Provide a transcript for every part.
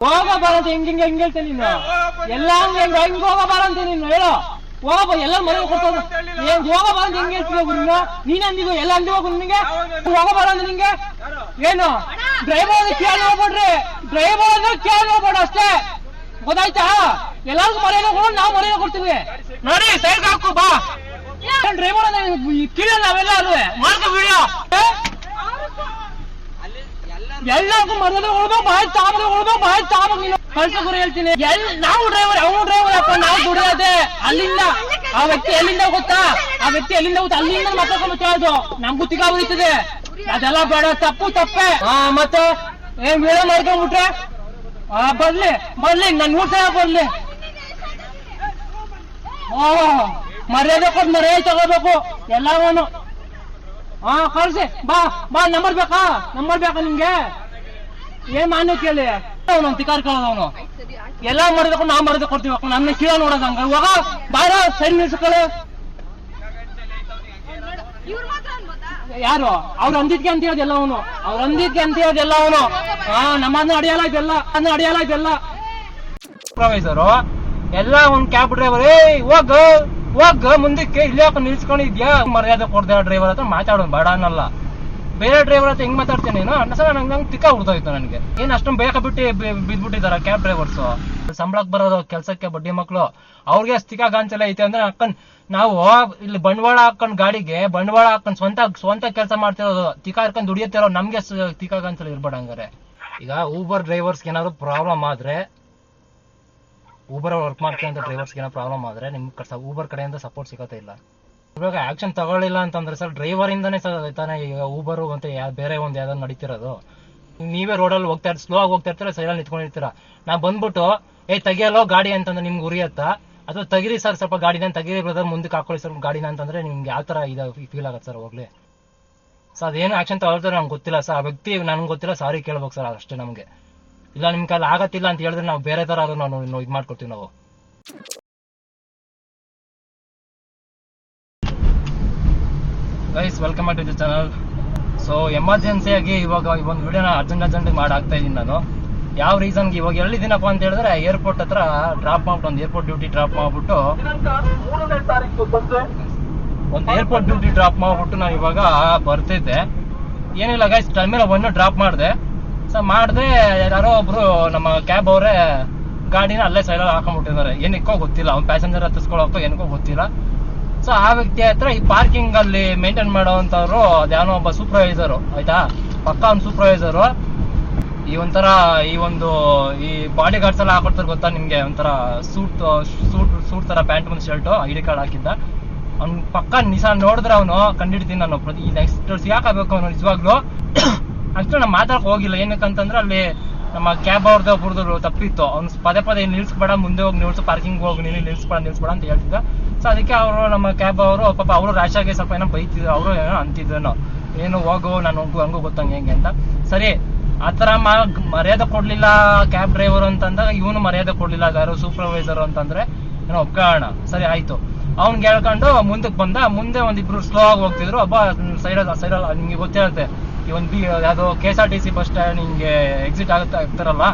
ಹೋಗಬಾರ ಅಂತ ಹೆಂಗ್ ಹೇಳ್ತೇನೆ ನೀನು ಎಲ್ಲ ಹೆಂಗ್ ಹೋಗಬಾರ ಅಂತ ನೀನು ಹೇಳೋ ಹೋಗಬ ಎಲ್ಲ ಮನೆ ಕೊಡ್ತದ ಏನ್ ಹೋಗಬಾರ ಅಂತ ಹೆಂಗ್ ಹೇಳ್ತೀವಿ ನೀನು ನೀನ್ ಅಂದಿದ್ದು ಎಲ್ಲ ಅಂದಿ ಹೋಗು ನಿಂಗೆ ಹೋಗಬಾರ ಅಂತ ನಿಂಗೆ ಏನು ಡ್ರೈವರ್ ಕೇಳಿ ಹೋಗ್ಬೇಡ್ರಿ ಡ್ರೈವರ್ ಕೇಳಿ ಹೋಗ್ಬೇಡ ಅಷ್ಟೇ ಗೊತ್ತಾಯ್ತಾ ಎಲ್ಲಾರ್ಗು ಮನೆಯ ಕೊಡು ನಾವು ಮನೆಯ ಕೊಡ್ತೀವಿ ನೋಡಿ ಸೈಡ್ ಹಾಕು ಬಾ ಡ್ರೈವರ್ ಕಿಳಿ ನಾವೆಲ್ಲ ಅಲ್ವೇ ಮಾಡ್ಕೊ ವಿಡಿಯೋ ಎಲ್ಲರಿಗೂ ಮರ್ಯಾದೆ ಕೊಡ್ಬೇಕು ಬಾಯ್ ತಾಮ ನೀನು ಕಳ್ಸೋರು ಹೇಳ್ತೀನಿ ನಾವು ಡ್ರೈವರ್ ಅವನು ಡ್ರೈವರ್ ಅಪ್ಪ ನಾವು ದುಡಿಯೋದೆ ಅಲ್ಲಿಂದ ಆ ವ್ಯಕ್ತಿ ಎಲ್ಲಿಂದ ಗೊತ್ತಾ ಅಲ್ಲಿಂದ ಮಾತಾಡ್ಕೊಂಡು ಕೇಳೋದು ನಮ್ಗೂ ತಿಗಾ ಉಳಿತದೆ ಅದೆಲ್ಲ ಬೇಡ ತಪ್ಪೆ ಮತ್ತೆ ಏನ್ ವಿಡಿಯೋ ಮಾಡ್ಕೊಂಡ್ಬಿಟ್ರೆ ಬರ್ಲಿ ನನ್ ಊಟ ಬರ್ಲಿ ಮರ್ಯಾದೆ ಕೊಟ್ಟು ಮರ್ಯಾದೆ ತಗೋಬೇಕು ಎಲ್ಲವನು ಕಳ್ಸಿ ಬಾ ನಂಬರ್ ಬೇಕಾ ನಿಮ್ಗೆ ಏನ್ ಮಾನ್ಯ ಕೇಳಿ ಅವನು ತಿಕಾರ್ ಕೇಳೋದವನು ಎಲ್ಲಾ ಮರ್ಯಾದೆ ನಾವು ಮರ್ಯಾದೆ ಕೊಡ್ತೀವಿ ನನ್ನ ಕೀಳ ನೋಡೋದಂಗ ಇವಾಗ ಬಾರ ಸೈಡ್ ನಿಲ್ಸ್ಕೊಳ್ಳಿ ಯಾರು ಅವ್ರು ಅಂದಿದ್ಕೆ ಅಂತ ಹೇಳೋದೆಲ್ಲ ಅವನು ನಮ್ಮನ್ನ ಅಡಿಯಲ್ಲ ಇದೆಲ್ಲ ಸೂಪರ್ವೈಸರು ಎಲ್ಲ ಒಂದ್ ಕ್ಯಾಬ್ ಡ್ರೈವರ್ ಹೋಗ ಮುಂದಕ್ಕೆ ಇಲ್ಲಿ ಯಾಕೆ ನಿಲ್ಸ್ಕೊಂಡಿದ್ಯಾ ಮರ್ಯಾದೆ ಕೊಡ್ದೆ ಡ್ರೈವರ್ ಹತ್ರ ಮಾತಾಡೋದು ಬೇಡ ಅನ್ನಲ್ಲ ಬೇರೆ ಡ್ರೈವರ್ ಹತ್ರ ಹೆಂಗ್ ಮಾತಾಡ್ತೀನಿ ನೀನು ನಂಗೆ ತಿಕ್ಕ ಹುಡ್ತೋಯ್ತು ನನಗೆ ಏನ್ ಅಷ್ಟೊಂದು ಬೇಗ ಬಿದ್ಬಿಟ್ಟಿದಾರ ಕ್ಯಾಬ್ ಡ್ರೈವರ್ಸ್ ಸಂಬಳಕ್ಕೆ ಬರೋದು ಕೆಲ್ಸಕ್ಕೆ ಬಡ್ಡಿ ಮಕ್ಳು ಅವ್ರಿಗೆ ತಿಕ್ಕ ಗಾಂಚಲ ಐತೆ ಅಂದ್ರೆ ಹಾಕೊಂಡ್ ನಾವು ಇಲ್ಲಿ ಬಂಡವಾಳ ಹಾಕೊಂಡ್ ಗಾಡಿಗೆ ಬಂಡವಾಳ ಹಾಕೊಂಡ್ ಸ್ವಂತ ಕೆಲಸ ಮಾಡ್ತಿರೋದು ತಿಕ್ಕ ಹಾಕೊಂಡ್ ದುಡಿಯುತ್ತಿರೋ ನಮ್ಗೆ ತಿಕ್ಕ ಗಾಂಚಲ ಇರ್ಬೇಡ ಹಂಗಾರೆ ಈಗ ಊಬರ್ ಡ್ರೈವರ್ಸ್ ಏನಾದ್ರು ಪ್ರಾಬ್ಲಮ್ ಆದ್ರೆ ಊಬರ್ ವರ್ಕ್ ಮಾಡ್ಕೊಂತ ಡ್ರೈವರ್ಸ್ ಏನೋ ಪ್ರಾಬ್ಲಮ್ ಆದ್ರೆ ನಿಮ್ ಊಬರ್ ಕಡೆಯಿಂದ ಸಪೋರ್ಟ್ ಸಿಗತ್ತೆ ಇಲ್ಲ ಇವಾಗ ಆಕ್ಷನ್ ತಗೊಳ್ಳಿಲ್ಲ ಅಂತಂದ್ರೆ ಸರ್ ಡ್ರೈವರ್ ಇಂದಾನೆ ತಾನೇ ಈಗ ಊಬರ್ ಅಂತ ಬೇರೆ ಒಂದ್ ಯಾವ್ದಾದ್ರು ನಡೀತಿರೋದು ನೀವೇ ರೋಡಲ್ಲಿ ಸ್ಲೋ ಆಗಿ ಹೋಗ್ತಾ ಇರ್ತೀರ ಸೈಡಲ್ಲಿ ನಿಂತ್ಕೊಂಡಿರ್ತೀರ ನಾ ಬಂದ್ಬಿಟ್ಟು ತೆಗಿಯಲ್ಲೋ ಗಾಡಿ ಅಂತಂದ್ರೆ ನಿಮ್ಗೆ ಉರಿಯತ್ತಾ ಅಥವಾ ತೆಗಿರಿ ಸರ್ ಸ್ವಲ್ಪ ಗಾಡಿನ ತೆಗಿರಿ ಬ್ರದರ್ ಮುಂದಕ್ಕೆ ಹಾಕೊಳ್ಳಿ ಸರ್ ಗಾಡಿನ ಅಂತಂದ್ರೆ ನಿಮ್ಗೆ ಯಾವ ತರ ಫೀಲ್ ಆಗತ್ತೆ ಸರ್ ಹೋಗ್ಲಿ ಸರ್ ಅದೇನು ಆಕ್ಷನ್ ತಗೊಳ್ತಾರೆ ನಂಗೆ ಗೊತ್ತಿಲ್ಲ ಸರ್ ಆ ವ್ಯಕ್ತಿ ನನ್ಗೆ ಗೊತ್ತಿಲ್ಲ ಸಾರಿ ಕೇಳ್ಬೇಕು ಸರ್ ಅಷ್ಟೇ ನಮ್ಗೆ ಇಲ್ಲ ನಿಮ್ ಕೈಲಿ ಆಗತ್ತಿಲ್ಲ ಅಂತ ಹೇಳಿದ್ರೆ ನಾವು ಬೇರೆ ತರ ನಾವು ಇದು ಮಾಡ್ಕೊಡ್ತೀವಿ ನಾವು guys welcome back to the channel so ಎಮರ್ಜೆನ್ಸಿಯಾಗಿ ಇವಾಗ ಒಂದು ವಿಡಿಯೋನ ಅರ್ಜೆಂಟ್ ಮಾಡಿ ಹಾಕ್ತಾ ಇದ್ದೀನಿ ನಾನು ಯಾವ ರೀಸನ್ಗೆ ಇವಾಗ ಎಲ್ಲಿದ್ದೀನಪ್ಪ ಅಂತ ಹೇಳಿದ್ರೆ ಏರ್ಪೋರ್ಟ್ ಹತ್ರ ಡ್ರಾಪ್ ಮಾಡ್ಬಿಟ್ಟು ಒಂದು ಏರ್ಪೋರ್ಟ್ ಡ್ಯೂಟಿ ಡ್ರಾಪ್ ಮಾಡ್ಬಿಟ್ಟು ನಾನು ಇವಾಗ ಬರ್ತಿದ್ದೆ ಏನಿಲ್ಲ ಗೈಸ್ ಟರ್ಮಿನಲ್ 1 ಡ್ರಾಪ್ ಮಾಡಿದೆ ಸೊ ಮಾಡಿದೆ ಯಾರೋ ಒಬ್ರು ನಮ್ಮ ಕ್ಯಾಬ್ ಅವರೇ ಗಾಡಿನ ಅಲ್ಲೇ ಸೈಡಲ್ಲಿ ಹಾಕೊಂಡ್ಬಿಟ್ಟಿದ್ದಾರೆ ಏನಕ್ಕೋ ಗೊತ್ತಿಲ್ಲ ಅವ್ನು ಪ್ಯಾಸೆಂಜರ್ ಹತ್ತಿಸ್ಕೊಳ್ಳೋಕ್ಕೋ ಏನಕ್ಕೋ ಗೊತ್ತಿಲ್ಲ ಸೊ ಆ ವ್ಯಕ್ತಿ ಹತ್ರ ಈ ಪಾರ್ಕಿಂಗ್ ಅಲ್ಲಿ ಮೇಂಟೈನ್ ಮಾಡೋವಂಥವ್ರು ಅದ್ಯಾವನೋ ಒಬ್ಬ ಸೂಪರ್ವೈಸರು ಆಯ್ತಾ ಪಕ್ಕ ಒಂದು ಸೂಪರ್ವೈಸರು ಈ ಒಂಥರ ಈ ಬಾಡಿ ಗಾರ್ಡ್ಸ್ ಎಲ್ಲ ಹಾಕೊಡ್ತಾರೆ ಗೊತ್ತಾ ನಿಮ್ಗೆ ಒಂಥರ ಸೂಟ್ ತರ ಪ್ಯಾಂಟ್ ಒಂದು ಶರ್ಟು ID ಕಾರ್ಡ್ ಹಾಕಿದ್ದ ಅವ್ನು ಪಕ್ಕ ನೋಡಿದ್ರೆ ಅವನು ಕಂಡಿಡ್ತೀನಿ ನಾನು ನೆಕ್ಸ್ಟ್ ಸಿಗಾಕಬೇಕು ಅವನು ನಿಜವಾಗ್ಲು ಅಷ್ಟು ನಾವು ಮಾತಾಡಕ್ ಹೋಗಿಲ್ಲ ಏನಕ್ಕಂತಂದ್ರೆ ಅಲ್ಲಿ ನಮ್ಮ ಕ್ಯಾಬ್ ಅವ್ರದ್ದು ಒಬ್ರದ್ದು ತಪ್ಪಿತ್ತು ಅವ್ನು ಪದೇ ನಿಲ್ಸ್ಬೇಡ ಮುಂದೆ ಹೋಗಿ ನಿಲ್ಸು ಪಾರ್ಕಿಂಗ್ ಹೋಗಿ ನೀನು ನಿಲ್ಸ್ಬೇಡ ಅಂತ ಹೇಳ್ತಿದ್ದ ಸೊ ಅದಕ್ಕೆ ಅವರು ನಮ್ಮ ಕ್ಯಾಬ್ ಅವರು ಪಾಪ ಅವರು ರ್ಯಾಶಾಗಿ ಸ್ವಲ್ಪ ಏನೋ ಬೈತಿದ್ರು ಅವರು ಏನೋ ಅಂತಿದ್ರೇನೋ ಏನು ಹೋಗು ನಾನು ಹಂಗೂ ಗೊತ್ತಂಗೆ ಹೆಂಗೆ ಅಂತ ಸರಿ ಆ ಥರ ಮರ್ಯಾದೆ ಕೊಡ್ಲಿಲ್ಲ ಕ್ಯಾಬ್ ಡ್ರೈವರ್ ಅಂತಂದಾಗ ಇವನು ಮರ್ಯಾದೆ ಕೊಡ್ಲಿಲ್ಲ ಯಾರು ಸೂಪರ್ವೈಸರ್ ಅಂತಂದ್ರೆ ಏನೋ ಒಪ್ಕೊಳ್ಳೋಣ ಸರಿ ಆಯ್ತು ಅವ್ನಿಗೆ ಹೇಳ್ಕೊಂಡು ಮುಂದಕ್ಕೆ ಬಂದ ಮುಂದೆ ಒಂದಿಬ್ರು ಸ್ಲೋ ಆಗಿ ಹೋಗ್ತಿದ್ರು ಒಬ್ಬ ಸೈಡಲ್ಲಿ ನಿಮ್ಗೆ ಗೊತ್ತಿರುತ್ತೆ ಈ ಒಂದು ಯಾವ್ದು KSRTC ಬಸ್ ಸ್ಟ್ಯಾಂಡ್ ಹಿಂಗೆ ಎಕ್ಸಿಟ್ ಆಗ್ತಾರಲ್ಲ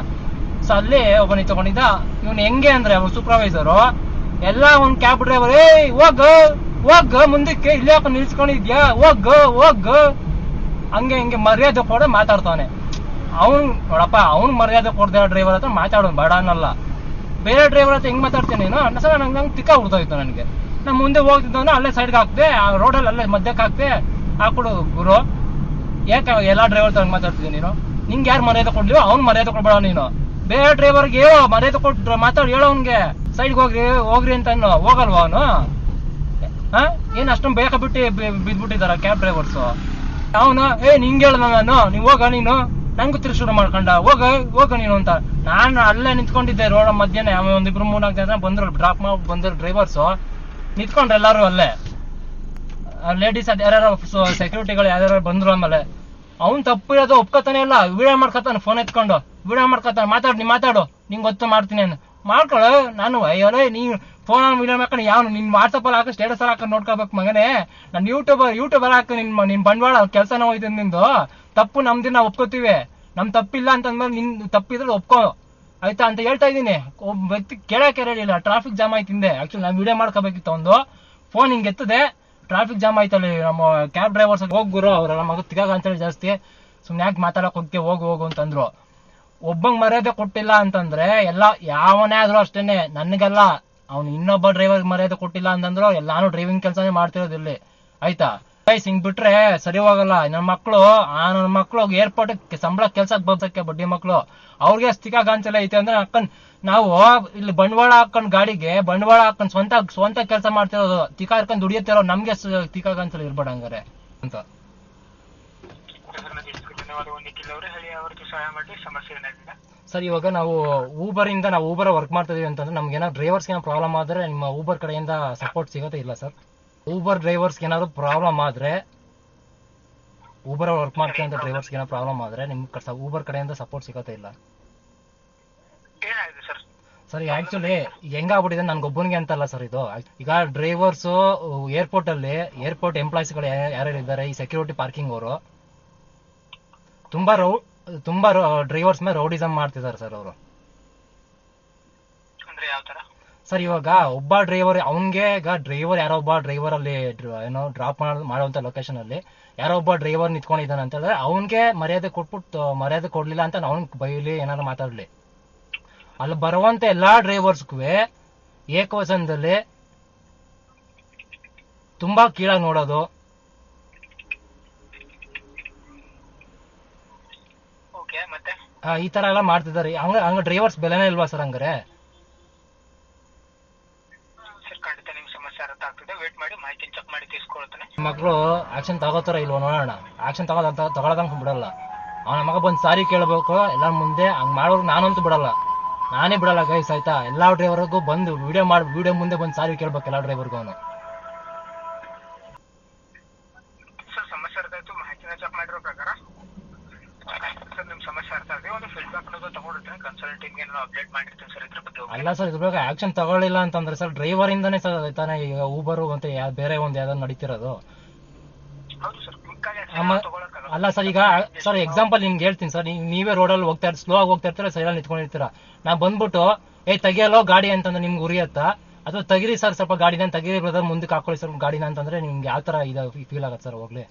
ಸೊ ಅಲ್ಲಿ ಒಬ್ಬ ನಿಂತ್ಕೊಂಡಿದ್ದ ಇವನು ಹೆಂಗೆ ಅಂದ್ರೆ ಅವ್ರು ಸೂಪರ್ವೈಸರು ಎಲ್ಲ ಒಂದ್ ಕ್ಯಾಬ್ ಡ್ರೈವರ್ ಹೋಗ ಮುಂದಕ್ಕೆ ಇಲ್ಲಿ ಯಾಕೆ ನಿಲ್ಸ್ಕೊಂಡಿದ್ಯಾ ಹೋಗ ಹಂಗೆ ಹಿಂಗೆ ಮರ್ಯಾದೆ ಕೊಡ ಮಾತಾಡ್ತಾನೆ ನೋಡಪ್ಪ ಅವ್ನು ಮರ್ಯಾದೆ ಕೊಡ್ದೆ ಡ್ರೈವರ್ ಹತ್ರ ಮಾತಾಡೋದು ಬೇಡ ಅನ್ನಲ್ಲ ಬೇರೆ ಡ್ರೈವರ್ ಹತ್ರ ಹೆಂಗ್ ಮಾತಾಡ್ತೇನೆ ನೀನು ನಂಗೆ ತಿಕ್ಕ ಹುಡ್ತೋಯ್ತು ನನಗೆ ನಾನು ಮುಂದೆ ಹೋಗ್ತಿದ್ದವನು ಅಲ್ಲೇ ಸೈಡ್ಗೆ ಹಾಕ್ದೆ ಆ ರೋಡಲ್ಲಿ ಅಲ್ಲೇ ಮಧ್ಯಕ್ಕೆ ಹಾಕ್ದೆ ಹಾಕೊಡು ಗುರು ಯಾಕೆ ಎಲ್ಲಾ ಡ್ರೈವರ್ ತರ ಮಾತಾಡ್ತಿದ್ದೀನಿ ನೀನು ನಿಂಗೆ ಯಾರು ಮರ್ಯಾದೆ ಕೊಡ್ಲಿವೋ ಅವ್ನು ಮರ್ಯಾದೆ ಕೊಡ್ಬೇಡ ನೀನು ಬೇರೆ ಡ್ರೈವರ್ಗೆ ಹೇಳೋ ಮರ್ಯಾದೆ ಕೊಟ್ಟು ಮಾತಾಡಿ ಹೇಳೋ ಅವ್ನಿಗೆ ಸೈಡ್ಗೆ ಹೋಗ್ರಿ ಅಂತ ಹೋಗಲ್ವಾ ಅವನು ಏನ್ ಅಷ್ಟೊಂದು ಬೇಗ ಬಿದ್ಬಿಟ್ಟಿದಾರ ಕ್ಯಾಬ್ ಡ್ರೈವರ್ಸ್ ಅವನು ನಿಂಗೆ ಹೇಳ್ದ ನಾನು ನೀವ್ ಹೋಗ ನೀನು ನಂಗೂ ತಿರ್ಶುರು ಮಾಡ್ಕೊಂಡ ಹೋಗ ನೀನು ಅಂತ ನಾನು ಅಲ್ಲೇ ನಿಂತ್ಕೊಂಡಿದ್ದೆ ರೋಡ್ ಮಧ್ಯಾಹ್ನ ಒಂದಿಬ್ರು 3-4 ಜನ ಬಂದ್ರು ಡ್ರಾಪ್ ಮಾಡಿ ಬಂದ್ರು ಡ್ರೈವರ್ಸ್ ನಿಂತ್ಕೊಂಡ್ರೆ ಎಲ್ಲಾರು ಅಲ್ಲೇ ಲೇಡೀಸ್ ಯಾರ್ಯಾರು ಸೆಕ್ಯೂರಿಟಿಗಳು ಯಾರ್ಯಾರು ಬಂದ್ರು ಆಮೇಲೆ ಅವ್ನು ತಪ್ಪು ಇರೋದು ಒಪ್ಕೋತಾನೆ ಇಲ್ಲ ವಿಡಿಯೋ ಮಾಡ್ಕೊತಾನೆ ಫೋನ್ ಎತ್ಕೊಂಡು ವಿಡಿಯೋ ಮಾಡ್ಕೊತಾನೆ ಮಾತಾಡು ನಿಂಗೆ ಗೊತ್ತು ಮಾಡ್ತೀನಿ ಮಾಡ್ಕೊಳ್ಳೋ ನಾನು ಅಯ್ಯೋಲೆ ನೀ ಫೋನ್ ವಿಡಿಯೋ ಮಾಡ್ಕೊಂಡು ಯಾವನು ನಿನ್ ವಾಟ್ಸಪ್ ಅಲ್ಲಿ ಹಾಕಿ ಸ್ಟೇಟಸ್ ಅಲ್ಲಿ ಹಾಕೊಂಡು ನೋಡ್ಕೋಬೇಕು ಮಗನೇ ನಾನು ಯೂಟ್ಯೂಬರ್ ಹಾಕಿ ನಿನ್ ಬಂಡವಾಳ ಕೆಲಸನ ಹೋಯ್ತು ನಿಂದು ತಪ್ಪು ನಮ್ದು ನಾವು ಒಪ್ಕೋತೀವಿ ನಮ್ ತಪ್ಪಿಲ್ಲ ಅಂತಂದ್ಮೇಲೆ ನಿನ್ ತಪ್ಪಿದ್ರೆ ಒಪ್ಕೋ ಆಯ್ತಾ ಅಂತ ಹೇಳ್ತಾ ಇದೀನಿ. ಒಬ್ಬ ವ್ಯಕ್ತಿ ಕೇಳಕ್ಕೆ ಹೇಳಿಲ್ಲ, ಟ್ರಾಫಿಕ್ ಜಾಮ್ ಆಯ್ತು ಹಿಂದೆ. ಆಕ್ಚುಲಿ ನಾನು ವಿಡಿಯೋ ಮಾಡ್ಕೋಬೇಕಿತ್ತು, ಒಂದು ಫೋನ್ ಹಿಂಗೆ ಎತ್ತದೆ, ಟ್ರಾಫಿಕ್ ಜಾಮ್ ಆಯ್ತಲ್ಲಿ, ನಮ್ಮ ಕ್ಯಾಬ್ ಡ್ರೈವರ್ಸ್ ಹೋಗ್ಗುರು ಅವ್ರ ಮಗ ತಿಗಾಗ ಅಂತೇಳಿ ಜಾಸ್ತಿ ಸುಮ್ನೆ ಯಾಕೆ ಮಾತಾಡಕ್ ಹೋಗ್ತೀವಿ, ಹೋಗು ಅಂತಂದ್ರು. ಒಬ್ಬಂಗ್ ಮರ್ಯಾದೆ ಕೊಟ್ಟಿಲ್ಲ ಅಂತಂದ್ರೆ ಎಲ್ಲ ಯಾವನೇ ಆದ್ರೂ ಅಷ್ಟೇನೆ, ನನ್ಗೆಲ್ಲ ಅವ್ನು ಇನ್ನೊಬ್ಬ ಡ್ರೈವರ್ ಮರ್ಯಾದೆ ಕೊಟ್ಟಿಲ್ಲ ಅಂತಂದ್ರು ನಾನು ಡ್ರೈವಿಂಗ್ ಕೆಲಸನೇ ಮಾಡ್ತಿರೋದು ಇಲ್ಲಿ, ಆಯ್ತಾ. ಹಿಂಗ್ ಬಿಟ್ರೆ ಸರಿ ಹೋಗಲ್ಲ. ನನ್ನ ಮಕ್ಳು ಏರ್ಪೋರ್ಟ್ ಸಂಬಳ ಕೆಲ್ಸಕ್ಕೆ ಬರ್ಸಕ್ಕೆ ಬಡ್ಡಿ ಮಕ್ಳು, ಅವ್ರಿಗೆ ತಿಕಾಗಾಂಚಲ ಐತೆ ಅಂದ್ರೆ ಹಾಕೊಂಡ್ ನಾವು ಇಲ್ಲಿ ಬಂಡವಾಳ ಹಾಕೊಂಡ್ ಗಾಡಿಗೆ ಬಂಡವಾಳ ಹಾಕೊಂಡ್ ಸ್ವಂತ ಕೆಲಸ ಮಾಡ್ತಿರೋದು, ತಿಕಾ ಹಾಕೊಂಡ್ ದುಡಿಯುತ್ತಿರೋ ನಮ್ಗೆ ತಿಕಾಗಾಂಚಲ ಇರ್ಬೇಡ ಹಂಗಾರೆ ಅಂತ. ಸರ್ ಇವಾಗ ನಾವು ಊಬರ್ ವರ್ಕ್ ಮಾಡ್ತಾ ಇದೀವಿ ಅಂತಂದ್ರೆ ನಮ್ಗೆ ಏನಾದ್ರು ಡ್ರೈವರ್ಸ್ ಏನೋ ಪ್ರಾಬ್ಲಮ್ ಆದ್ರೆ ನಿಮ್ಮ ಊಬರ್ ಕಡೆಯಿಂದ ಸಪೋರ್ಟ್ ಸಿಗುತ್ತೆ ಇಲ್ಲ ಸರ್? ಊಬರ್ ಡ್ರೈವರ್ಸ್ ಏನಾದ್ರು ಪ್ರಾಬ್ಲಮ್ ಆದ್ರೆ, ಊಬರ್ ವರ್ಕ್ ಮಾಡ್ತಿರೋ ಡ್ರೈವರ್ಸ್ ಏನೋ ಪ್ರಾಬ್ಲಮ್ ಆದ್ರೆ ನಿಮ್ ಊಬರ್ ಕಡೆಯಿಂದ ಸಪೋರ್ಟ್ ಸಿಗುತ್ತೆ ಇಲ್ಲ ಸರ್? ಆಕ್ಚುಲಿ ಹೆಂಗಾಗ್ಬಿಟ್ಟಿದೆ ನನ್ಗೊಬ್ಬನಿಗೆ ಅಂತಲ್ಲ ಸರ್ ಇದು. ಈಗ ಡ್ರೈವರ್ಸ್ ಏರ್ಪೋರ್ಟ್ ಎಂಪ್ಲಾಯ್ಸ್ ಗಳು ಯಾರ್ಯಾರು ಇದ್ದಾರೆ, ಈ ಸೆಕ್ಯೂರಿಟಿ ಪಾರ್ಕಿಂಗ್ ಅವರು ತುಂಬಾ ಡ್ರೈವರ್ಸ್ ಮೇಲೆ ರೌಡಿಸಮ್ ಮಾಡ್ತಿದ್ದಾರೆ ಸರ್ ಅವರು. ಸರ್ ಇವಾಗ ಒಬ್ಬ ಡ್ರೈವರ್ ಈಗ ಡ್ರೈವರ್ ಯಾರೋ ಒಬ್ಬ ಡ್ರೈವರ್ ಅಲ್ಲಿ ಏನೋ ಡ್ರಾಪ್ ಮಾಡುವಂತ ಲೊಕೇಶನ್ ಅಲ್ಲಿ ಯಾರೋ ಒಬ್ಬ ಡ್ರೈವರ್ ನಿಂತ್ಕೊಂಡಿದ್ದಾನೆ ಅಂತ ಹೇಳಿದ್ರೆ ಅವನ್ಗೆ ಮರ್ಯಾದೆ ಕೊಟ್ಬಿಟ್ಟು ಮರ್ಯಾದೆ ಕೊಡ್ಲಿಲ್ಲ ಅಂತ ಅವ್ನ್ ಬೈಲಿ ಏನಾದ್ರು ಮಾತಾಡ್ಲಿ, ಅಲ್ಲಿ ಬರುವಂತ ಎಲ್ಲಾ ಡ್ರೈವರ್ಸ್ಗೂ ಏಕವಚನದಲ್ಲಿ ತುಂಬಾ ಕೀಳಾಗಿ ನೋಡೋದು, ಈ ತರ ಎಲ್ಲ ಮಾಡ್ತಿದ್ದಾರೆ. ಹಂಗ ಡ್ರೈವರ್ಸ್ ಬೆಲೆನೇ ಇಲ್ವಾ ಸರ್ ಹಂಗಾರೆ? ಮಕ್ಕಳು ಆಕ್ಷನ್ ತಗೋತಾರ ಇಲ್ವೋ ನೋಡೋಣ. ಆಕ್ಷನ್ ತಗೊಳದಂಗ ಬಿಡಲ್ಲ. ಅವನ ಮಗ ಬಂದ್ ಸಾರಿ ಕೇಳಬೇಕು ಎಲ್ಲಾರ ಮುಂದೆ. ಹಂಗ್ ಮಾಡೋರು ನಾನಂತೂ ಬಿಡಲ್ಲ, ನಾನೇ ಬಿಡಲ್ಲ ಗೈಸ್, ಆಯ್ತಾ. ಎಲ್ಲಾ ಡ್ರೈವರ್ಗೂ ಬಂದು ವಿಡಿಯೋ ಮುಂದೆ ಬಂದು ಸಾರಿ ಕೇಳ್ಬೇಕು ಎಲ್ಲಾ ಡ್ರೈವರ್ಗೂ. ಅವನು ಅಲ್ಲ ಸರ್, ಇದ್ರ ಬಗ್ಗೆ ಆಕ್ಷನ್ ತಗೊಳ್ಳಿಲ್ಲ ಅಂತಂದ್ರೆ ಸರ್ ಡ್ರೈವರ್ ಇಂದಾನೆ ಸರ್ ತಾನೇ ಈಗ ಊಬರ್ ಮತ್ತೆ ಬೇರೆ ಒಂದ್ ಯಾವ್ದಾದ್ರು ನಡೀತಿರೋದು. ಅಲ್ಲ ಸರ್, ಈಗ ಸರ್ ಎಕ್ಸಾಂಪಲ್ ನಿಮ್ಗೆ ಹೇಳ್ತೀನಿ ಸರ್. ನೀವೇ ರೋಡಲ್ಲಿ ಸ್ಲೋ ಆಗಿ ಹೋಗ್ತಾ ಇರ್ತೀರ, ಸೈಡಲ್ಲಿ ನಿಂತ್ಕೊಂಡಿರ್ತೀರ. ನಾ ಬಂದ್ಬಿಟ್ಟು ತೆಗಿಯಲ್ಲೋ ಗಾಡಿ ಅಂತಂದ್ರೆ ನಿಮ್ಗೆ ಉರಿಯತ್ತಾ? ಅಥವಾ ತೆಗಿರಿ ಸರ್ ಸ್ವಲ್ಪ ಗಾಡಿನ ತೆಗಿರಿ ಬ್ರದರ್, ಮುಂದಕ್ಕೆ ಹಾಕೊಳ್ಳಿ ಸರ್ ಗಾಡಿನ ಅಂತಂದ್ರೆ ನಿಮ್ಗೆ ಯಾವ ತರ ಫೀಲ್ ಆಗತ್ತೆ ಸರ್? ಹೋಗ್ಲಿ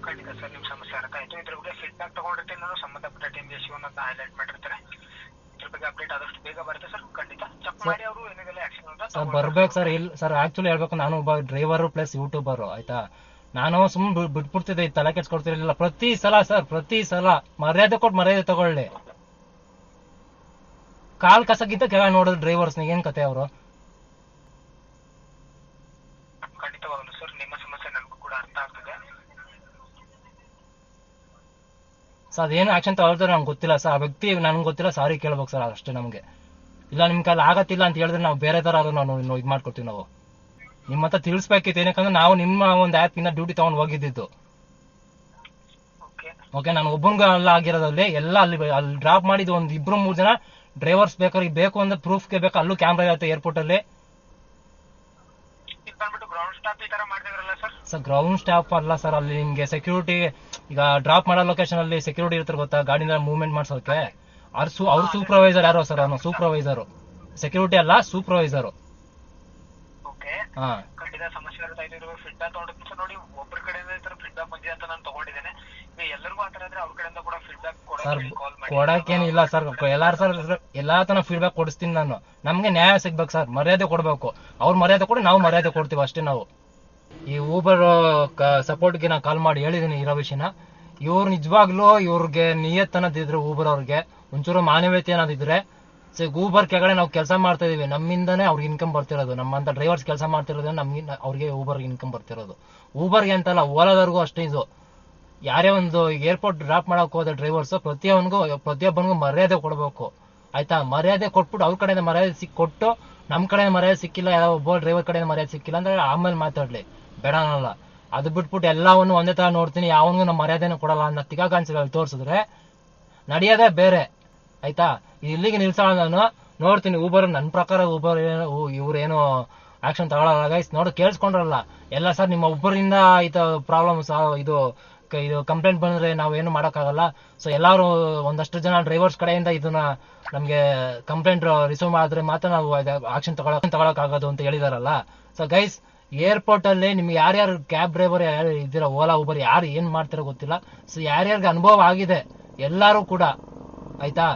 ಖಂಡಿತ ಸರ್, ನಿಮ್ ಸಮಸ್ಯೆ ಅರ್ಥ ಆಯ್ತು. ಇದ್ರ ಬಗ್ಗೆ ಫೀಡ್ಬ್ಯಾಕ್ ತಗೊಂಡಿರ್ತೀನಿ ನಾನು, ಸಂಬಂಧಪಟ್ಟ ಟೀಮ್ ಶಿವನನ್ನ ಹೈಲೈಟ್ ಮಾಡಿರ್ತಾರೆ. ಇದ್ರ ಬಗ್ಗೆ ಅಪ್ಡೇಟ್ ಆದಷ್ಟು ಬೇಗ ಬರುತ್ತೆ ಸರ್. ಖಂಡಿತ ಚೆಕ್ ಮಾಡಿ ಅವರು ಏನಿದೆ ಆಕ್ಷನ್ ಅಂತ ಸರ್ ಬರ್ಬೇಕು ಸರ್. ಇಲ್ಲ ಸರ್, ಆಕ್ಚುಲಿ ಹೇಳ್ಬೇಕು, ನಾನು ಒಬ್ಬ ಡ್ರೈವರ್ ಪ್ಲಸ್ ಯೂಟ್ಯೂಬರ್, ಆಯ್ತಾ. ನಾನು ಸುಮ್ಮನೆ ಬಿಟ್ಬಿಡ್ತಿದ್ದೆ, ತಲೆ ಕೆಡ್ಸ್ಕೊಡ್ತಿರ್ಲಿಲ್ಲ. ಪ್ರತಿ ಸಲ ಮರ್ಯಾದೆ ಕೊಟ್ಟು ಮರ್ಯಾದೆ ತಗೊಳ್ಳಿ. ಕಾಲ್ ಕಸಗಿದ್ದ ಕೆಳ ನೋಡಿದ್ರೆ ಡ್ರೈವರ್ಸ್ ಏನ್ ಕತೆ ಅವರು? ಖಂಡಿತವಾಗಲು ಸರ್, ನಿಮ್ಮ ಸಮಸ್ಯೆ ನನಗೂ ಕೂಡ ಅರ್ಥ ಆಗ್ತದೆ ಸರ್. ಅದೇನು ಆಕ್ಷನ್ ತಗೊಳ್ತಾರೆ ನಮ್ಗೆ ಗೊತ್ತಿಲ್ಲ ಸರ್. ಆ ವ್ಯಕ್ತಿ ನನ್ಗೆ ಗೊತ್ತಿಲ್ಲ, ಸಾರಿ ಕೇಳ್ಬೇಕು ಸರ್ ಅಷ್ಟೇ ನಮ್ಗೆ. ಇಲ್ಲ ನಿಮ್ ಕಾಲ ಆಗತ್ತಿಲ್ಲ ಅಂತ ಹೇಳಿದ್ರೆ ನಾವು ಬೇರೆ ತರ ನಾವು ಇದು ಮಾಡ್ಕೊಡ್ತೀವಿ. ನಾವು ನಿಮ್ಮ ಹತ್ರ ತಿಳಿಸ್ಬೇಕಿತ್ತು, ಏನಕ್ಕಂದ್ರೆ ನಾವು ನಿಮ್ಮ ಒಂದು ಆ್ಯಪ್ ಇಂದ ಡ್ಯೂಟಿ ತಗೊಂಡು ಹೋಗಿದ್ದು. ಓಕೆ, ನಾನು ಒಬ್ಬನಿಗೆ ಎಲ್ಲ ಆಗಿರೋದಲ್ಲಿ ಎಲ್ಲ ಅಲ್ಲಿ ಡ್ರಾಪ್ ಮಾಡಿದ್ದು ಒಂದು 2-3 ಜನ ಡ್ರೈವರ್ಸ್ ಬೇಕು ಅಂದ್ರೆ ಪ್ರೂಫ್ಗೆ ಬೇಕು. ಅಲ್ಲೂ ಕ್ಯಾಮ್ರಾ ಇರುತ್ತೆ ಏರ್ಪೋರ್ಟ್ ಅಲ್ಲಿ ಸರ್. ಗ್ರೌಂಡ್ ಸ್ಟಾಪ್ ಅಲ್ಲ ಸರ್, ಅಲ್ಲಿ ನಿಮ್ಗೆ ಸೆಕ್ಯೂರಿಟಿ, ಈಗ ಡ್ರಾಪ್ ಮಾಡೋ ಲೊಕೇಶನ್ ಅಲ್ಲಿ ಸೆಕ್ಯೂರಿಟಿ ಇರ್ತಾರೆ ಗೊತ್ತಾ, ಗಾಡಿನ ಮೂವ್ಮೆಂಟ್ ಮಾಡ್ಸೋಕೆ. ಅವ್ರ ಸೂಪರ್ವೈಸರ್ ಯಾರೋ ಸರ್, ಅವನು ಸೂಪರ್ವೈಸರು, ಸೆಕ್ಯೂರಿಟಿ ಅಲ್ಲ ಸೂಪರ್ವೈಸರು. ಖಂಡಿತ ಸಮಸ್ಯೆ ಇರುತ್ತೆ. ಫೀಡ್ಬ್ಯಾಕ್ ತಗೊಂಡಿದ್ದೀನಿ ಸರ್. ನೋಡಿ, ಒಬ್ಬರ ಕಡೆಯಿಂದ ಈ ತರ ಫೀಡ್ಬ್ಯಾಕ್ ಬಂದಿದೆ ಅಂತ ನಾನು ತಗೊಂಡಿದ್ದೇನೆ. ಎಲ್ಲರಿಗೂ ಆತರ ಇದ್ರೆ ಅವ್ರ ಕಡೆಯಿಂದ ಕೂಡ ಫೀಡ್ಬ್ಯಾಕ್ ಕೊಡಕ್ಕೇನಿಲ್ಲ ಸರ್. ಎಲ್ಲಾ ತರ ಫೀಡ್ಬ್ಯಾಕ್ ಕೊಡಿಸ್ತೀನಿ ನಾನು. ನಮ್ಗೆ ನ್ಯಾಯ ಸಿಗ್ಬೇಕು ಸರ್, ಮರ್ಯಾದೆ ಕೊಡ್ಬೇಕು. ಅವ್ರ ಮರ್ಯಾದೆ ಕೊಡಿ, ನಾವು ಮರ್ಯಾದೆ ಕೊಡ್ತೀವಿ ಅಷ್ಟೇ. ನಾವು ಈ ಊಬರ್ ಸಪೋರ್ಟ್ಗೆ ನಾನು ಕಾಲ್ ಮಾಡಿ ಹೇಳಿದೀನಿ ಇರೋ ವಿಷಯನ. ಇವ್ರು ನಿಜವಾಗ್ಲೂ ಇವ್ರಿಗೆ ನಿಯತ್ ಅನ್ನೋದಿದ್ರೆ, ಊಬರ್ ಅವ್ರಿಗೆ ಒಂಚೂರು ಮಾನವೀಯತೆ ಅನ್ನೋದಿದ್ರೆ, ಊಬರ್ ಕೆಳಗಡೆ ನಾವು ಕೆಲಸ ಮಾಡ್ತಾ ಇದೀವಿ, ನಮ್ಮಿಂದಾನೇ ಅವ್ರಿಗೆ ಇನ್ಕಮ್ ಬರ್ತಿರೋದು. ನಮ್ಮಂತ ಡ್ರೈವರ್ಸ್ ಕೆಲಸ ಮಾಡ್ತಿರೋದು ಅವ್ರಿಗೆ ಊಬರ್ಗೆ ಇನ್ಕಮ್ ಬರ್ತಿರೋದು. ಊಬರ್ಗೆ ಅಂತಲ್ಲ, ಓಲಾದವ್ರಿಗೂ ಅಷ್ಟೇ. ಇದು ಯಾರೇ ಒಂದು ಏರ್ಪೋರ್ಟ್ ಡ್ರಾಪ್ ಮಾಡಕ್ ಹೋದ ಡ್ರೈವರ್ಸ್ ಪ್ರತಿಯೊಬ್ಬನಿಗೂ ಮರ್ಯಾದೆ ಕೊಡ್ಬೇಕು, ಆಯ್ತಾ. ಮರ್ಯಾದೆ ಕೊಟ್ಬಿಟ್ಟು ಅವ್ರ ಕಡೆಯಿಂದ ಮರ್ಯಾದೆ ಕೊಟ್ಟು ನಮ್ ಕಡೆ ಮರ್ಯಾದೆ ಸಿಕ್ಕಿಲ್ಲ, ಯಾವ ಒಬ್ಬ ಡ್ರೈವರ್ ಕಡೆಯಿಂದ ಮರ್ಯಾದೆ ಸಿಕ್ಕಿಲ್ಲ ಅಂದ್ರೆ ಆಮೇಲೆ ಮಾತಾಡ್ಲಿ, ಬೇಡ ಅನ್ನಲ್ಲ. ಅದು ಬಿಟ್ಬಿಟ್ಟು ಎಲ್ಲವನ್ನು ಒಂದೇ ತರ ನೋಡ್ತೀನಿ, ಯಾವನಿಗೂ ನಮ್ಮ ಮರ್ಯಾದೆನ ಕೊಡಲ್ಲ ಅನ್ನೋ ತಿಗಾಕಾಂಕ್ಷೆಗಳು ತೋರಿಸಿದ್ರೆ ನಡೆಯೋದೇ ಬೇರೆ, ಆಯ್ತಾ. ಇಲ್ಲಿಗೆ ನಿಲ್ಸೋಣ. ನಾನು ನೋಡ್ತೀನಿ ಊಬರ್, ನನ್ನ ಪ್ರಕಾರ ಊಬರ್ ಇವ್ರೇನು ಆಕ್ಷನ್ ತಗೊಳಲ್ಲ ಗೈಸ್. ನೋಡಿ ಕೇಳಿಸ್ಕೊಂಡ್ರಲ್ಲ ಎಲ್ಲ ಸರ್. ನಿಮ್ಮ ಒಬ್ಬರಿಂದ ಪ್ರಾಬ್ಲಮ್ ಇದು ಇದು ಕಂಪ್ಲೇಂಟ್ ಬಂದ್ರೆ ನಾವು ಏನು ಮಾಡೋಕ್ಕಾಗಲ್ಲ. ಸೊ ಎಲ್ಲರೂ ಒಂದಷ್ಟು ಜನ ಡ್ರೈವರ್ಸ್ ಕಡೆಯಿಂದ ಇದನ್ನ ನಮಗೆ ಕಂಪ್ಲೇಂಟ್ ರಿಸೀವ್ ಮಾಡಿದ್ರೆ ಮಾತ್ರ ನಾವು ಆಕ್ಷನ್ ತಗೊಳಕ್ಕಾಗೋದು ಅಂತ ಹೇಳಿದಾರಲ್ಲ. ಸೊ ಗೈಸ್, ಏರ್ಪೋರ್ಟ್ ಅಲ್ಲಿ ನಿಮ್ಗೆ ಯಾರ್ಯಾರು ಕ್ಯಾಬ್ ಡ್ರೈವರ್ ಯಾರು ಇದ್ದೀರಾ, ಓಲಾ ಊಬರ್ ಯಾರು ಏನ್ ಮಾಡ್ತಾರೋ ಗೊತ್ತಿಲ್ಲ. ಸೊ ಯಾರ್ಯಾರಿಗೆ ಅನುಭವ ಆಗಿದೆ ಎಲ್ಲರೂ ಕೂಡ ಆಯ್ತಾ,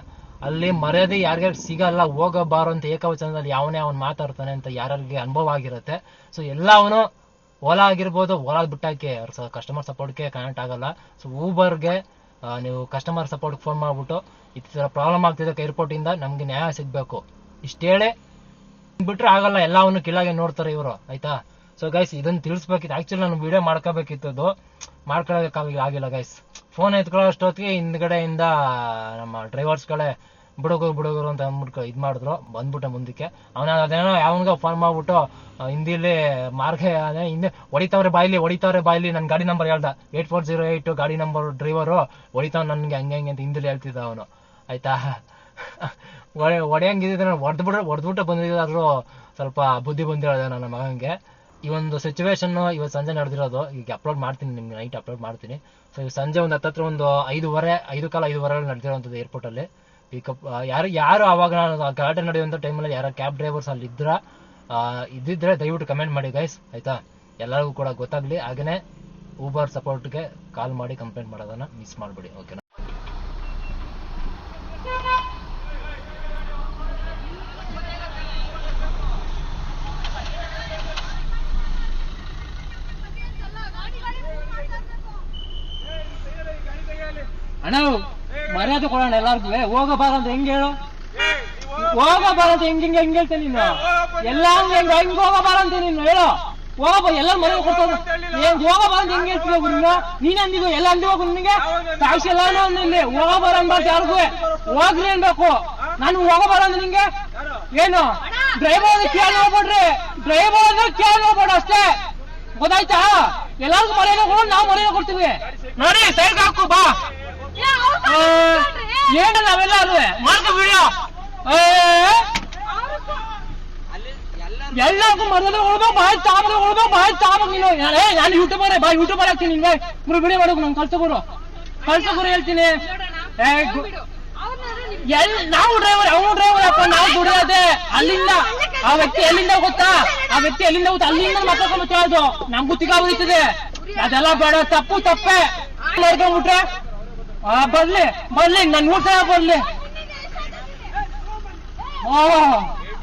ಅಲ್ಲಿ ಮರ್ಯಾದೆ ಯಾರ್ಯಾರು ಸಿಗಲ್ಲ, ಹೋಗಬಾರೋ ಅಂತ ಏಕವಚನದಲ್ಲಿ ಯಾವನೇ ಅವನು ಮಾತಾಡ್ತಾನೆ ಅಂತ ಯಾರ್ಯಾರಿಗೆ ಅನುಭವ ಆಗಿರುತ್ತೆ. ಸೊ ಎಲ್ಲ ಅವನು ಓಲಾ ಆಗಿರ್ಬೋದು, ಓಲಾ ಬಿಟ್ಟಾಕಿ ಕಸ್ಟಮರ್ ಸಪೋರ್ಟ್ಗೆ ಕನೆಕ್ಟ್ ಆಗಲ್ಲ. ಸೊ ಊಬರ್ಗೆ ನೀವು ಕಸ್ಟಮರ್ ಸಪೋರ್ಟ್ ಫೋನ್ ಮಾಡ್ಬಿಟ್ಟು ಈ ತರ ಪ್ರಾಬ್ಲಮ್ ಆಗ್ತಿದೆ ಏರ್ಪೋರ್ಟ್ ಇಂದ, ನಮ್ಗೆ ನ್ಯಾಯ ಸಿಗ್ಬೇಕು ಇಷ್ಟೇಳಿ ಬಿಟ್ರೆ ಆಗಲ್ಲ. ಎಲ್ಲವನ್ನು ಕೆಳಗೆ ನೋಡ್ತಾರೆ ಇವರು ಆಯ್ತಾ. ಸೊ ಗೈಸ್, ಇದನ್ನ ತಿಳಿಸ್ಬೇಕಿತ್ತು. ಆಕ್ಚುಲಿ ನಾನು ವಿಡಿಯೋ ಮಾಡ್ಕೋಬೇಕಿತ್ತು, ಮಾಡ್ಕೊಳ್ಳೋಕ್ಕಾಗಿಲ್ಲ ಗೈಸ್. ಫೋನ್ ಎತ್ಕೊಳ್ಳೋ ಅಷ್ಟೊತ್ತಿಗೆ ಹಿಂದ್ಗಡೆಯಿಂದ ನಮ್ಮ ಡ್ರೈವರ್ಸ್ಗಳೇ ಬಿಡುಗರು ಅಂತ ಅಂದ್ಬಿಟ್ಟು ಇದ್ ಮಾಡಿದ್ರು, ಬಂದ್ಬಿಟ್ಟೆ ಮುಂದಕ್ಕೆ. ಅದೇನೋ ಯಾವನ್ಗ ಫೋನ್ ಮಾಡ್ಬಿಟ್ಟು ಹಿಂದಿಲಿ ಮಾರ್ಗ ಹಿಂದೆ ಹೊಡಿತಾವ್ರೆ ಬಾಯ್ಲಿ ನನ್ನ ಗಾಡಿ ನಂಬರ್ ಹೇಳ್ದ, 8408 ಗಾಡಿ ನಂಬರ್ ಡ್ರೈವರು ಹೊಡಿತಾವ್ ನನ್ಗೆ ಹಂಗೆ ಅಂತ ಹಿಂದಿಲಿ ಹೇಳ್ತಿದ್ದ ಅವನು ಆಯ್ತಾ. ಹೊಡೆಯಂಗಿದ್ರೆ ಹೊಡೆದ್ಬಿಟ್ಟು ಬಂದಿದ್ದಾದ್ರು ಸ್ವಲ್ಪ ಬುದ್ಧಿ ಬಂದಿರೋದು ನನ್ನ ಮಗನಿಗೆ. ಈ ಒಂದು ಸಿಚುವೇಶನ್ ಇವತ್ತು ಸಂಜೆ ನಡೆದಿರೋದು, ಈಗ ಅಪ್ಲೋಡ್ ಮಾಡ್ತೀನಿ, ನಿಮ್ಗೆ ನೈಟ್ ಅಪ್ಲೋಡ್ ಮಾಡ್ತೀನಿ. ಸೊ ಈಗ ಸಂಜೆ ಒಂದು ಹತ್ತತ್ರ ಒಂದು 5:15 ನಡೆದಿರೋಂಥದ್ದು ಏರ್ಪೋರ್ಟ್ ಅಲ್ಲಿ. ಪಿಕಪ್ ಯಾರು ಅವಾಗ ಗಲಾಟೆ ನಡೆಯುವಂಥ ಟೈಮಲ್ಲಿ ಯಾರು ಕ್ಯಾಬ್ ಡ್ರೈವರ್ಸ್ ಅಲ್ಲಿ ಇದ್ದಿದ್ರೆ ದಯವಿಟ್ಟು ಕಮೆಂಟ್ ಮಾಡಿ ಗೈಸ್ ಆಯ್ತಾ, ಎಲ್ಲರಿಗೂ ಕೂಡ ಗೊತ್ತಾಗ್ಲಿ. ಹಾಗೇನೆ ಊಬರ್ ಸಪೋರ್ಟ್ಗೆ ಕಾಲ್ ಮಾಡಿ ಕಂಪ್ಲೇಂಟ್ ಮಾಡೋದನ್ನ ಮಿಸ್ ಮಾಡ್ಬೇಡಿ, ಓಕೆನಾ. ಅಣ್ಣ ಮರ್ಯಾದೆ ಕೊಡೋಣ ಎಲ್ಲಾರ್ಗು. ಹೋಗಬಾರ ಅಂತ ಹೆಂಗ್ ಹೇಳು, ಹೋಗಬಾರ ಅಂತ ಹೆಂಗ್ ಹೇಳ್ತೇನೆ ನೀನು, ಎಲ್ಲ ಹೆಂಗ್ ಹೋಗಬಾರ ಅಂತ ನೀನು ಹೇಳು. ಎಲ್ಲ ಮರ್ಯಾದೆ ಕೊಡ್ತದ, ಹೋಗಬಾರ ಅಂತ ಹೆಂಗ್ ಹೇಳ್ತೀವಿ ಗುರು, ನೀನ್ ಅಂದಿದ್ದು ಎಲ್ಲ ಅಂದಿವಾಗ ನಿನಗೆ ಸಾಕ್ಷಿ ಎಲ್ಲ ಇಲ್ಲಿ ಹೋಗಬಾರ ಅನ್ಬಾರ್ದು ಯಾರಿಗೂ, ಹೋಗ್ರಿ ಅನ್ಬೇಕು. ನಾನು ಹೋಗಬಾರ ಅಂದ್ರೆ ನಿಂಗೆ ಏನು ಡ್ರೈವರ್ ಕೇಳಿ ಹೋಗ್ಬಿಡ್ರಿ, ಡ್ರೈವರ್ ಕೇಳಿ ಹೋಗ್ಬೇಡ ಅಷ್ಟೇ, ಗೊತ್ತಾಯ್ತಾ. ಎಲ್ಲಾರ್ಗು ಮರ್ಯಾದೆ ಕೊಡೋಣ, ನಾವು ಮರ್ಯಾದೆ ಕೊಡ್ತೀವಿ. ನೋಡಿ ಸೈಡ್ ಹಾಕು ಬಾ, ಏನ ನಾವೆಲ್ಲ ಮಾಡ್ಕೊ ವಿಡಿಯೋ, ಎಲ್ಲರಿಗೂ ಮರ್ಯಾದೆ ಕೊಡ್ಬೇಕು, ಬಾಯ್ ತಾಬೇಕು ನೀನು. ನಾನು ಯೂಟ್ಯೂಬರ್ ಆಗ್ತೀನಿ, ನಿನ್ಗೆ ವಿಡಿಯೋ ಮಾಡೋಕು ನಂಗೆ ಕಳ್ಸೋರು ಹೇಳ್ತೀನಿ. ನಾವು ಡ್ರೈವರ್ ಅಪ್ಪ, ನಾವು ದುಡಿಯೋದೆ ಅಲ್ಲಿಂದ. ಆ ವ್ಯಕ್ತಿ ಎಲ್ಲಿಂದ ಗೊತ್ತಾ, ಅಲ್ಲಿಂದ ಮಾತಾಡ್ಕೊಂಡು ಕೇಳೋದು ನಮ್ಗೂ ತಿಗಾ ಉಳಿತದೆ. ಅದೆಲ್ಲ ಬೇಡ, ತಪ್ಪೆ ಮಾಡ್ಕೊಂಡ್ಬಿಟ್ರೆ ಬರ್ಲಿ ನನ್ ಊಟ ಬರ್ಲಿ.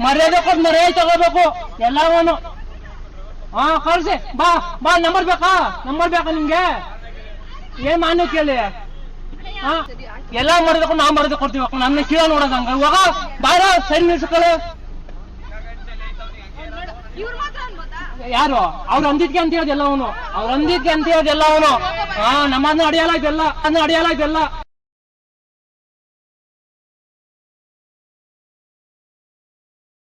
ಮರ್ಯಾದೆ ಕೊಟ್ಟು ಮರ್ಯಾದೆ ತಗೋಬೇಕು ಎಲ್ಲವನು. ಕಳ್ಸಿ ಬಾ ನಂಬರ್ ಬೇಕಾ ನಿಮ್ಗೆ, ಏನ್ ಮಾನ್ಯ ಕೇಳಿ. ಎಲ್ಲ ಮರ್ಯಾದೆ ನಾವು ಮರ್ಯಾದೆ ಕೊಡ್ತೀವಿ, ನನ್ನ ಕೀಳ ನೋಡೋದಂಗ ಇವಾಗ ಬಾರ ಸೈಡ್ ನಿಲ್ಸ್ಕೊಳ್ಳಿ. ಯಾರು ಅವ್ರು ಅಂದಿದ್ಕೆ ಅಂತ ಹೇಳೋದು ಎಲ್ಲವನು, ನಮ್ಮನ್ನ ಅಡಿಯಲ್ಲ ಇದೆಲ್ಲ